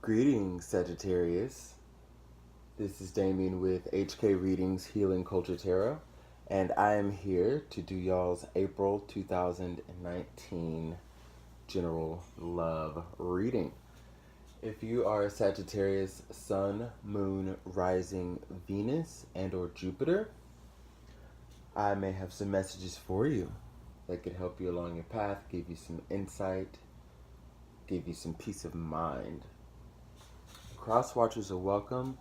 Greetings, Sagittarius. This is Damien with HK Readings Healing Culture Tarot, and I am here to do y'all's April 2019 General Love Reading. If you are a Sagittarius, Sun, Moon, Rising, Venus, and or Jupiter, I may have some messages for you that could help you along your path, give you some insight, give you some peace of mind. Cross watchers are welcome.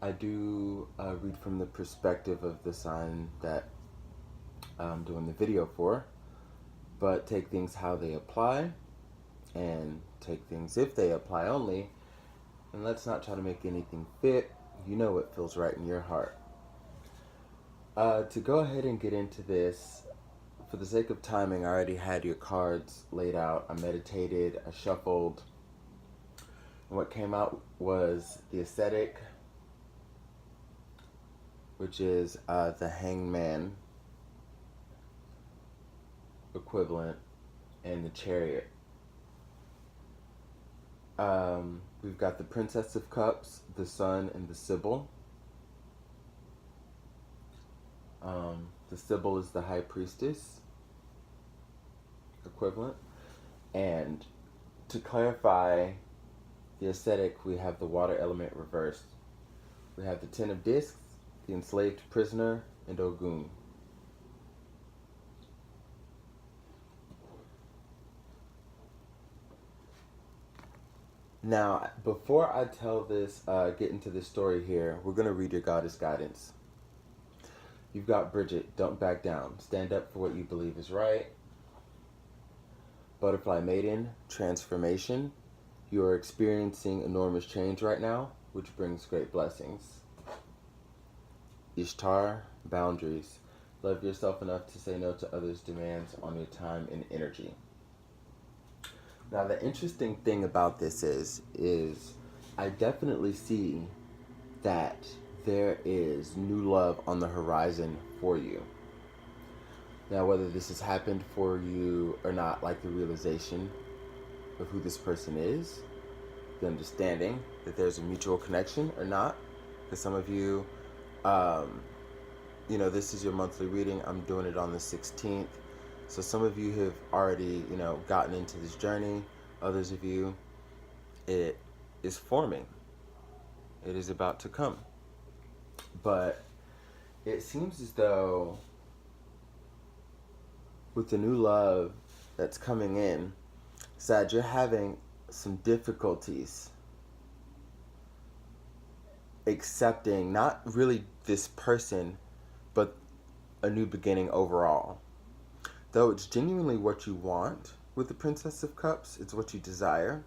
I do read from the perspective of the sign that I'm doing the video for, but take things how they apply and take things if they apply only, and let's not try to make anything fit. You know what feels right in your heart. To go ahead and get into this, for the sake of timing, I already had your cards laid out. I meditated, I shuffled, and what came out was the Ascetic, which is the Hangman equivalent, and the Chariot. We've got the Princess of Cups, the Sun, and the Sibyl. The Sibyl is the High Priestess equivalent. And to clarify the Ascetic, we have the water element reversed. We have the Ten of Discs, the Enslaved Prisoner, and Ogun. Now, before I tell this, get into this story here, we're going to read your goddess guidance. You've got Bridget, don't back down. Stand up for what you believe is right. Butterfly Maiden, transformation. You are experiencing enormous change right now, which brings great blessings. Ishtar, boundaries. Love yourself enough to say no to others' demands on your time and energy. Now, the interesting thing about this is I definitely see that there is new love on the horizon for you. Now, whether this has happened for you or not, like the realization of who this person is, the understanding that there's a mutual connection or not, because some of you, this is your monthly reading. I'm doing it on the 16th. So some of you have already, gotten into this journey. Others of you, it is forming. It is about to come. But it seems as though with the new love that's coming in, Sag, you're having some difficulties accepting not really this person, but a new beginning overall. Though it's genuinely what you want with the Princess of Cups, it's what you desire.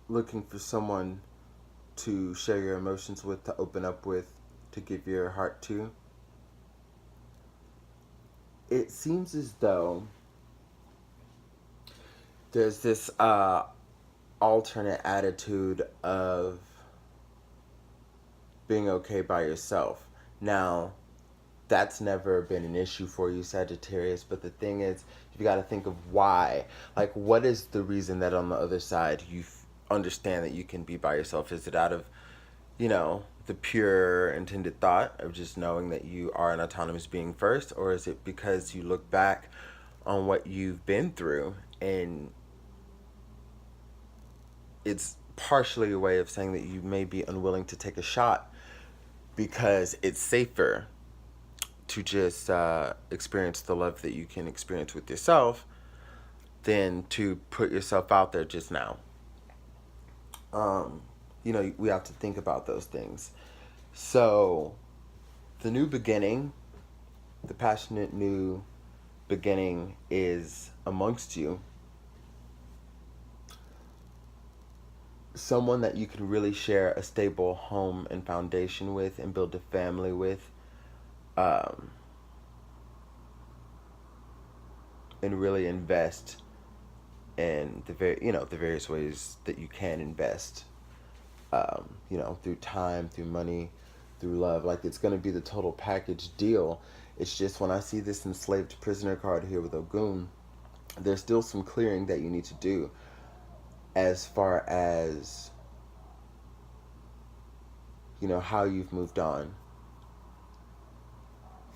Looking for someone to share your emotions with, to open up with, to give your heart to. It seems as though there's this alternate attitude of being okay by yourself. Now, that's never been an issue for you, Sagittarius, but the thing is, you got to think of why. Like, what is the reason that on the other side you understand that you can be by yourself? Is it out of, the pure intended thought of just knowing that you are an autonomous being first, or is it because you look back on what you've been through and it's partially a way of saying that you may be unwilling to take a shot because it's safer to just experience the love that you can experience with yourself than to put yourself out there just now. We have to think about those things. So, the new beginning, the passionate new beginning is amongst you. Someone that you can really share a stable home and foundation with and build a family with. And really invest in the various ways that you can invest. Through time, through money, through love. Like, it's going to be the total package deal. It's just when I see this enslaved prisoner card here with Ogun, there's still some clearing that you need to do as far as, how you've moved on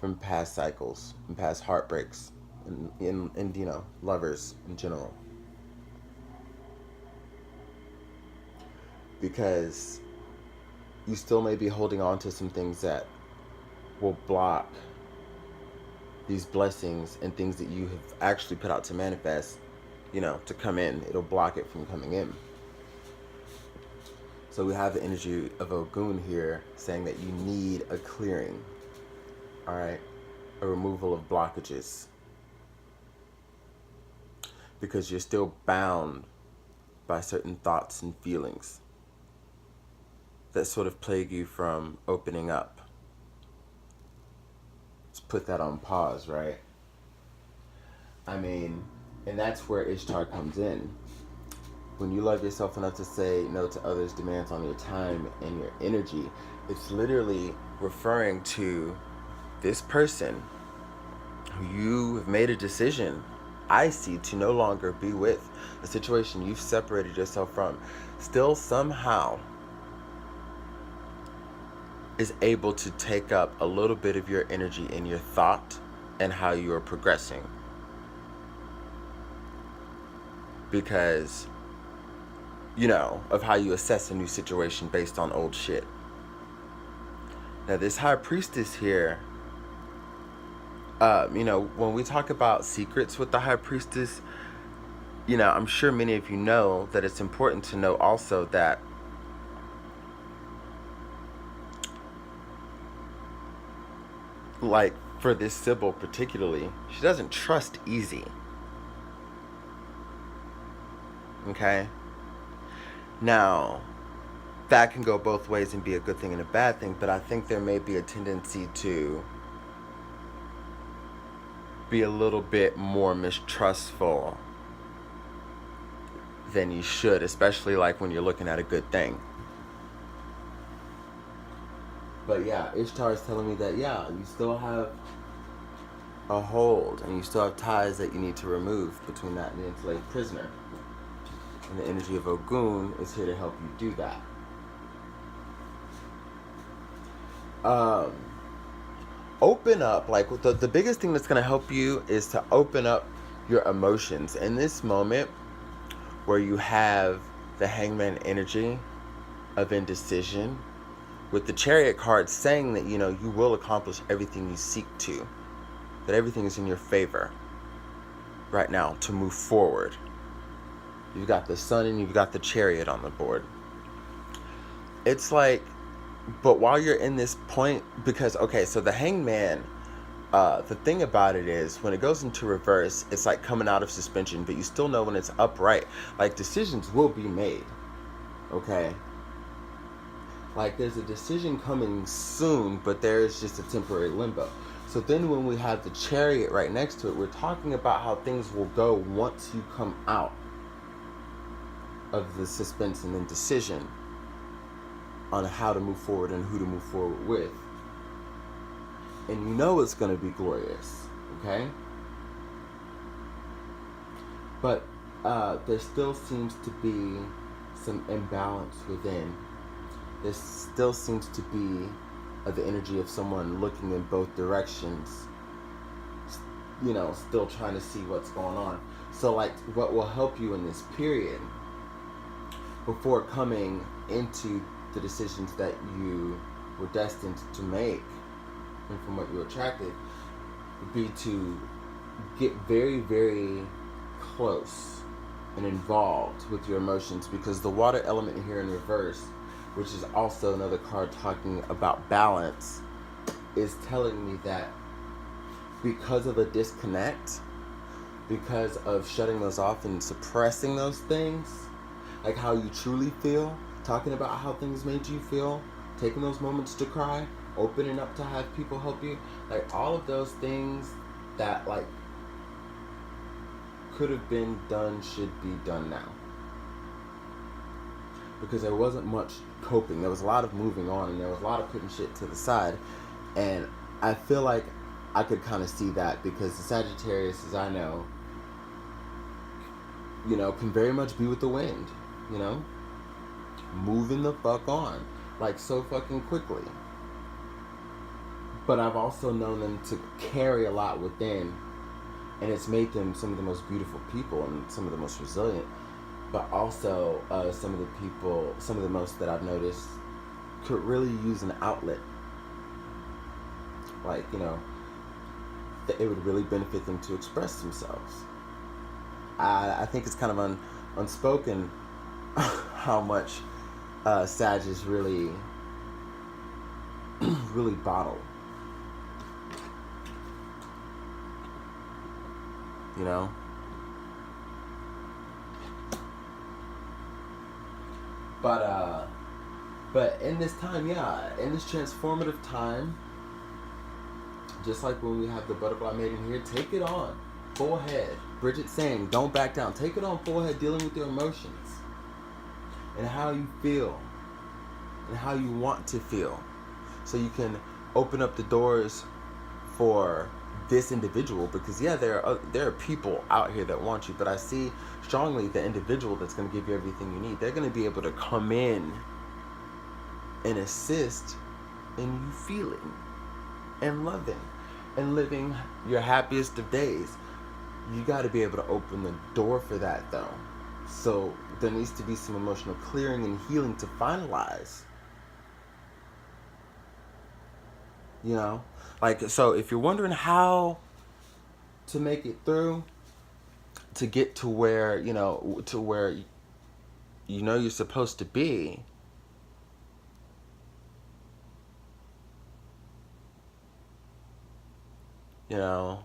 from past cycles and past heartbreaks and lovers in general. Because you still may be holding on to some things that will block these blessings and things that you have actually put out to manifest, to come in. It'll block it from coming in. So we have the energy of Ogun here saying that you need a clearing, all right? A removal of blockages. Because you're still bound by certain thoughts and feelings that sort of plague you from opening up. Let's put that on pause, right? I mean, and that's where Ishtar comes in. When you love yourself enough to say no to others' demands on your time and your energy, it's literally referring to this person who you have made a decision, I see, to no longer be with, a situation you've separated yourself from, still somehow is able to take up a little bit of your energy in your thought and how you are progressing. Because, of how you assess a new situation based on old shit. Now, this high priestess here, when we talk about secrets with the high priestess, I'm sure many of you know that it's important to know also that like for this Sybil particularly, she doesn't trust easy. Okay? Now, that can go both ways and be a good thing and a bad thing, but I think there may be a tendency to be a little bit more mistrustful than you should, especially like when you're looking at a good thing. But yeah, Ishtar is telling me that, you still have a hold and you still have ties that you need to remove between that and the enslaved prisoner. And the energy of Ogun is here to help you do that. Open up, like the biggest thing that's going to help you is to open up your emotions. In this moment where you have the Hangman energy of indecision, with the Chariot card saying that, you will accomplish everything you seek to, that everything is in your favor right now to move forward. You've got the Sun and you've got the Chariot on the board. It's like, but while you're in this point, because, okay, so the Hangman, the thing about it is, when it goes into reverse, it's like coming out of suspension, but you still know when it's upright. Like, decisions will be made, okay? Like, there's a decision coming soon, but there's just a temporary limbo. So then when we have the Chariot right next to it, we're talking about how things will go once you come out of the suspense and indecision on how to move forward and who to move forward with. And it's going to be glorious, okay? But there still seems to be some imbalance within. There still seems to be the energy of someone looking in both directions, still trying to see what's going on. So, like, what will help you in this period before coming into the decisions that you were destined to make and from what you attracted would be to get very, very close and involved with your emotions, because the water element here in reverse, which is also another card talking about balance, is telling me that because of a disconnect, because of shutting those off and suppressing those things, like how you truly feel, talking about how things made you feel, taking those moments to cry, opening up to have people help you, like all of those things that like could have been done should be done now. Because there wasn't much coping. There was a lot of moving on and there was a lot of putting shit to the side. And I feel like I could kind of see that, because the Sagittarius, as I know, can very much be with the wind, you know, moving the fuck on, like so fucking quickly. But I've also known them to carry a lot within, and it's made them some of the most beautiful people and some of the most resilient. But also, some of the most that I've noticed could really use an outlet. Like, it would really benefit them to express themselves. I think it's kind of unspoken how much Sag is really, really bottled. You know? But in this time, yeah, in this transformative time, just like when we have the butterfly maiden here, take it on. Full head. Bridget saying, don't back down. Take it on full head, dealing with your emotions. And how you feel. And how you want to feel. So you can open up the doors for this individual. Because, yeah, there are people out here that want you. But I see strongly the individual that's going to give you everything you need. They're going to be able to come in and assist in you feeling and loving and living your happiest of days. You got to be able to open the door for that, though. So there needs to be some emotional clearing and healing to finalize. So if you're wondering how to make it through, to get to where you're supposed to be,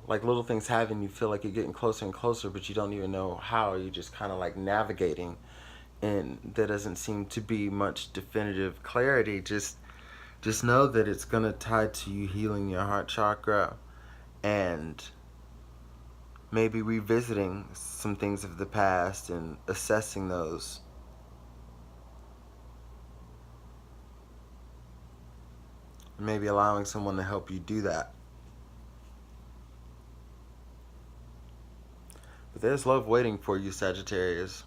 like little things happen, you feel like you're getting closer and closer, but you don't even know how. You're just kind of like navigating, and there doesn't seem to be much definitive clarity. Just know that it's going to tie to you healing your heart chakra and maybe revisiting some things of the past and assessing those. Maybe allowing someone to help you do that. But there's love waiting for you, Sagittarius.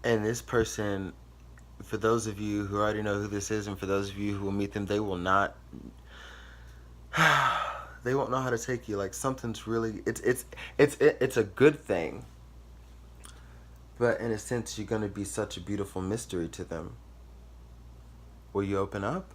And this person, for those of you who already know who this is, and for those of you who will meet them, they will not. They won't know how to take you. Like something's really. It's a good thing. But in a sense, you're gonna be such a beautiful mystery to them. Will you open up?